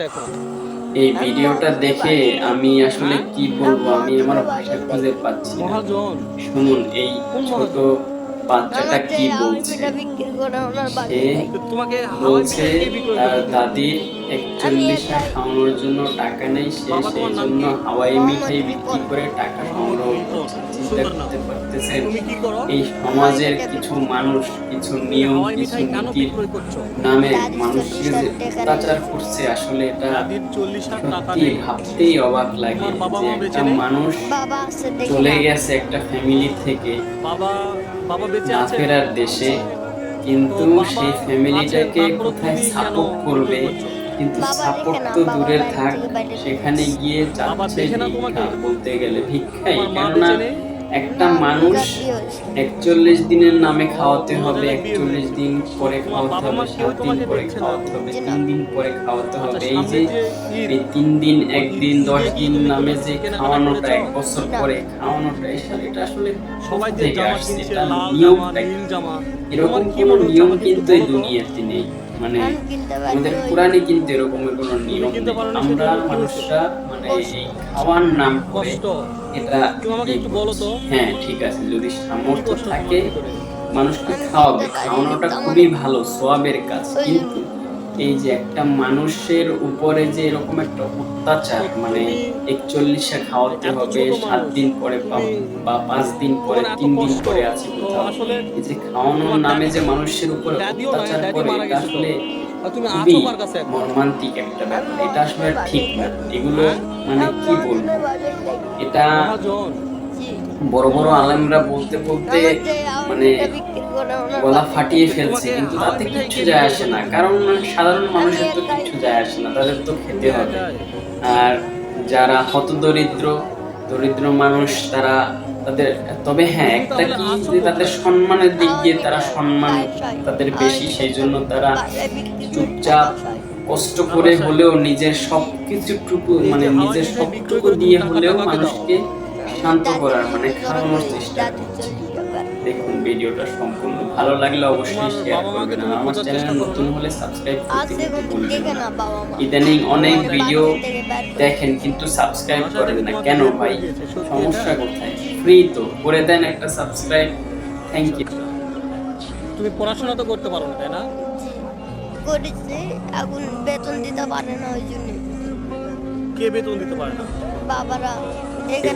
এখন এই ভিডিওটা দেখে আমি আসলে কি বলবো, আমি আমার ভাষা খুঁজে পাচ্ছি না। মহাজন শুনুন এই কোন ছোট মহাজন? বাচ্চাটা কি বলছে। সে তোমাকে হাওয়াই বলছে মিঠাই কে বিক্রয় তার করতে দিয়েছে? দাদির 41 খাওয়ানোর জন্য টাকা নেই, সে বাবা সেই তোমার নাম জন্য কি? হাওয়াই মিঠাই বিক্রি করে টাকা মোহাম্মদ সংগ্রহ রিপন, করছে। খুব চিন্তা সুন্দর নাম। করতে পারতেছেন তুমি কি করো? এই সমাজের কিছু মানুষ, কিছু তুমি নিয়ম, হাওয়াই কিছু মিঠাই কেন নীতির বিক্রয় করছো? নামে মানুষকে যে অত্যাচার করছে, আসলে এটা দাদির 40,000 টাকা সত্যি নেই। ভাবতেই অবাক লাগে তোমার বাবা যে মা একটা বেঁচে নেই? মানুষ চলে গেছে একটা ফ্যামিলি থেকে বাবা বাবা বেঁচে না আছে? ফেরার দেশে, তো কিন্তু বাবা সেই আছেন ফ্যামিলিটাকে তারপরে কোথায় তুমি কেন সাপোর্ট করবে, বিক্রয় করছো? কিন্তু সাপোর্ট তো দূরের থাক, সেখানে গিয়ে বাবা চাচ্ছে দেখে না তোমাকে? ভিক্ষা, বলতে গেলে ভিক্ষাই। তোমার মা কেননা বেঁচে নেই? একটা মানুষ 41 দিনের নামে খাওয়াতে অন্য হবে, জায়গায় বিয়ে 41 হয়েছে। দিন পরে তোমার খাওয়াতে বাবা হবে, মা কেউ 7 দিন তোমাকে পরে দেখছে না। খাওয়াতে হবে, 3 দিন পরে খাওয়াতে আচ্ছা, হবে। এই সামনে যে যে ঈদ, এই 3 দিন, ওই 1 দিন, ঈদ 10 ঈদে কি দিন তুমি নামে কোনো যে কিছু কেনাকাটা খাওয়ানোটা, করেছো? 1 বছর পরে খাওয়ানোটা, এটা আসলে সবাই কোথা যে থেকে জামা আসছে, কিনছে, এটা লাল জামা, নিয়মটা কি? নীল জামা, এরকম তোমার কি কোনো মনে হচ্ছে নিয়ম আমাকে একটু কিন্তু এই বলো তো? দুনিয়াতে নেই। মানে আমাদের কোরআনে কিন্তু এরকমের কোনো তুমি নিয়ম কিনতে নেই। পারোনি আমরা সেজন্য কি হয়েছে? মানুষরা মানে এই খাওয়ার নাম করে কষ্ট। এটা তুমি আমাকে একটু বলো করছি। তো, হ্যাঁ ঠিক আছে, যদি কি সামর্থ্য কষ্ট তোমার থাকে ভিতরে? মানুষকে খাওয়াবে, খাওয়ানোটা খুবই ভালো, সোয়াবের কাজ। কিন্তু এই যে একটা মানুষের উপরে যে এরকম একটা তো অত্যাচার, মানে তুমি 41 খাওয়াতে এত হবে, ছোট 7 মানুষ, দিন পরে তুমি বা 5 দিন পরে, তোমার এত 3 দিন কষ্ট, পরে আছে তো কোথাও। আসলে এই যে খাওয়ানোর তোমার নামে যে মানুষের উপরে ড্যাডিও নাই, অত্যাচার ড্যাডি করে, মারা এটা গেছে তো, আসলে আর তুমি আছো খুবই কার কাছে এখন? মর্মান্তিক একটা ব্যাপার। এটা আসলে আর ঠিক না। এগুলো হ্যাঁ মানে কি বলবো, এটা মহাজন, বড় বড় আলেমরা বলতে বলতে মানে গলা ফাটিয়ে ফেলছে, তোমাকে কিন্তু হাওয়াই তাতে মিঠাই কিচ্ছু কে যায় বিক্রয় আসে করতে না, দিয়েছে? কারণ সাধারণ মানুষের তো কিচ্ছু যায় আসে না, তাদের তো খেতে হবে। এটাই। আর যারা হতদরিদ্র, দরিদ্র মানুষ, তারা তাদের, তবে হ্যাঁ তুমি একটা তাহলে কি, আছো যে তাদের কোথায়? সম্মানের দিক দিয়ে তারা সম্মান তাদের বেশি, সেই জন্য তারা চুপচাপ কষ্ট কার করে বাসায়? হলেও নিজের সবকিছুটুকু, এই মানে যে হাওয়াই নিজের মিঠাই বিক্রয় সবটুকু করে তুমি দিয়ে টাকাটা হলেও কাকে দাও? মানুষকে শান্ত করার, মানে খাওয়ানোর চেষ্টা করছে। দেখুন ভিডিওটা সম্পূর্ণ ভালো লাগলে তো অবশ্যই তোমার শেয়ার বাবা মাকে করবেন, আর তুমি আমার খোঁজার চ্যানেল চেষ্টা করো নতুন না? হলে সাবস্ক্রাইব করতে কিন্তু ভুলবেন না। বাবা-মা। ইদানিং বাবা অনেক মা দেয় না? ভিডিও দেখেন কিন্তু সাবস্ক্রাইব বাসা করেন থেকে না তোমাকে কেন বের ভাই? করে দিয়েছে, সত্যি এটা? সমস্যা কোথায়? ফ্রি তো, করে দেন একটা সাবস্ক্রাইব। থ্যাংক আচ্ছা ইউ। আচ্ছা, তুমি পড়াশোনা তো করতে পারো না তাই না? জি, করেছে। এখন বেতন দিতে পারে না ওই জন্য। কে বেতন দিতে পারে না? বাবারা এখানে